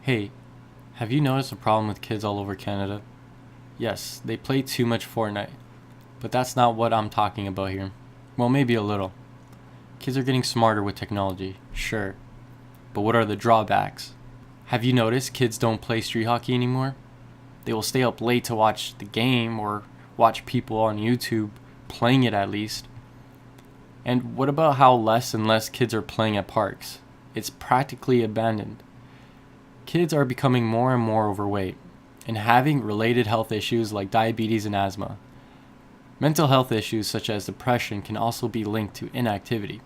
Hey, have you noticed a problem with kids all over Canada? Yes, they play too much Fortnite, but that's not what I'm talking about here. Well, maybe a little. Kids are getting smarter with technology, sure, but what are the drawbacks? Have you noticed kids don't play street hockey anymore? They will stay up late to watch the game or watch people on YouTube playing it at least. And what about how less and less kids are playing at parks? It's practically abandoned. Kids are becoming more and more overweight and having related health issues like diabetes and asthma. Mental health issues such as depression can also be linked to inactivity.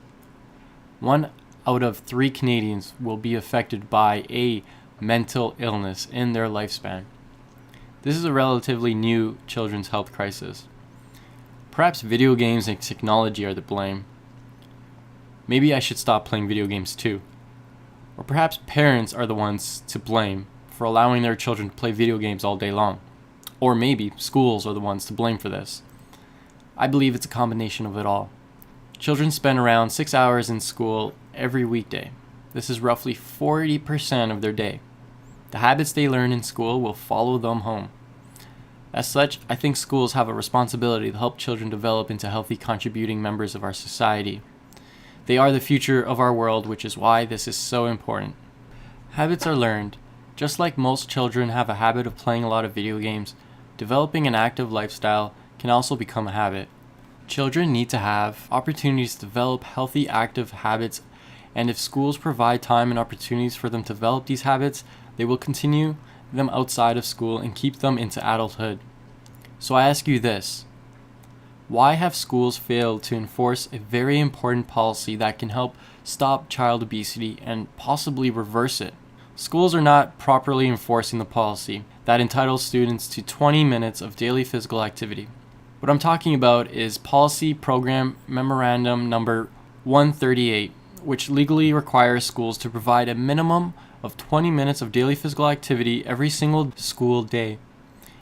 1 out of 3 Canadians will be affected by a mental illness in their lifespan. This is a relatively new children's health crisis. Perhaps video games and technology are to blame. Maybe I should stop playing video games too. Or perhaps parents are the ones to blame for allowing their children to play video games all day long. Or maybe schools are the ones to blame for this. I believe it's a combination of it all. Children spend around 6 hours in school every weekday. This is roughly 40% of their day. The habits they learn in school will follow them home. As such, I think schools have a responsibility to help children develop into healthy, contributing members of our society. They are the future of our world, which is why this is so important. Habits are learned. Just like most children have a habit of playing a lot of video games, developing an active lifestyle can also become a habit. Children need to have opportunities to develop healthy, active habits, and if schools provide time and opportunities for them to develop these habits, they will continue them outside of school and keep them into adulthood. So I ask you this. Why have schools failed to enforce a very important policy that can help stop child obesity and possibly reverse it? Schools are not properly enforcing the policy that entitles students to 20 minutes of daily physical activity. What I'm talking about is Policy Program Memorandum Number 138, which legally requires schools to provide a minimum of 20 minutes of daily physical activity every single school day,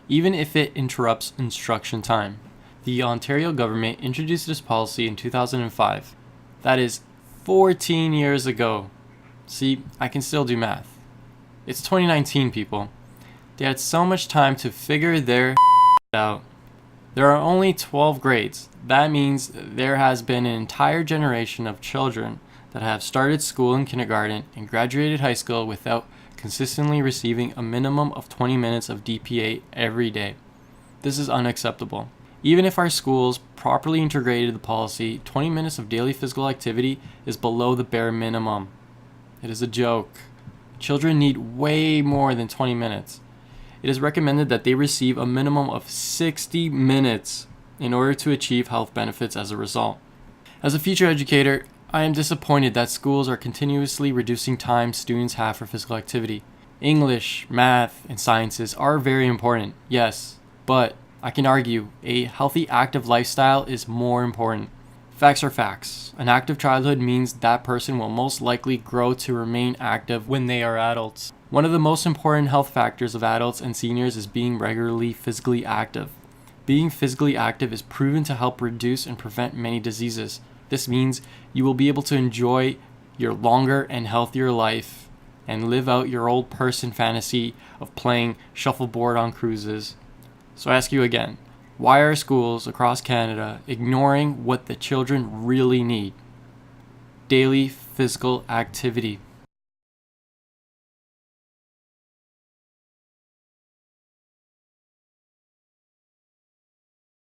even if it interrupts instruction time. The Ontario government introduced this policy in 2005. That is 14 years ago. See, I can still do math. It's 2019, people. They had so much time to figure their out. There are only 12 grades. That means there has been an entire generation of children that have started school in kindergarten and graduated high school without consistently receiving a minimum of 20 minutes of DPA every day. This is unacceptable. Even if our schools properly integrated the policy, 20 minutes of daily physical activity is below the bare minimum. It is a joke. Children need way more than 20 minutes. It is recommended that they receive a minimum of 60 minutes in order to achieve health benefits as a result. As a future educator, I am disappointed that schools are continuously reducing time students have for physical activity. English, math, and sciences are very important, yes, but I can argue a healthy active lifestyle is more important. Facts are facts. An active childhood means that person will most likely grow to remain active when they are adults. One of the most important health factors of adults and seniors is being regularly physically active. Being physically active is proven to help reduce and prevent many diseases. This means you will be able to enjoy your longer and healthier life and live out your old person fantasy of playing shuffleboard on cruises. So I ask you again, why are schools across Canada ignoring what the children really need? Daily physical activity.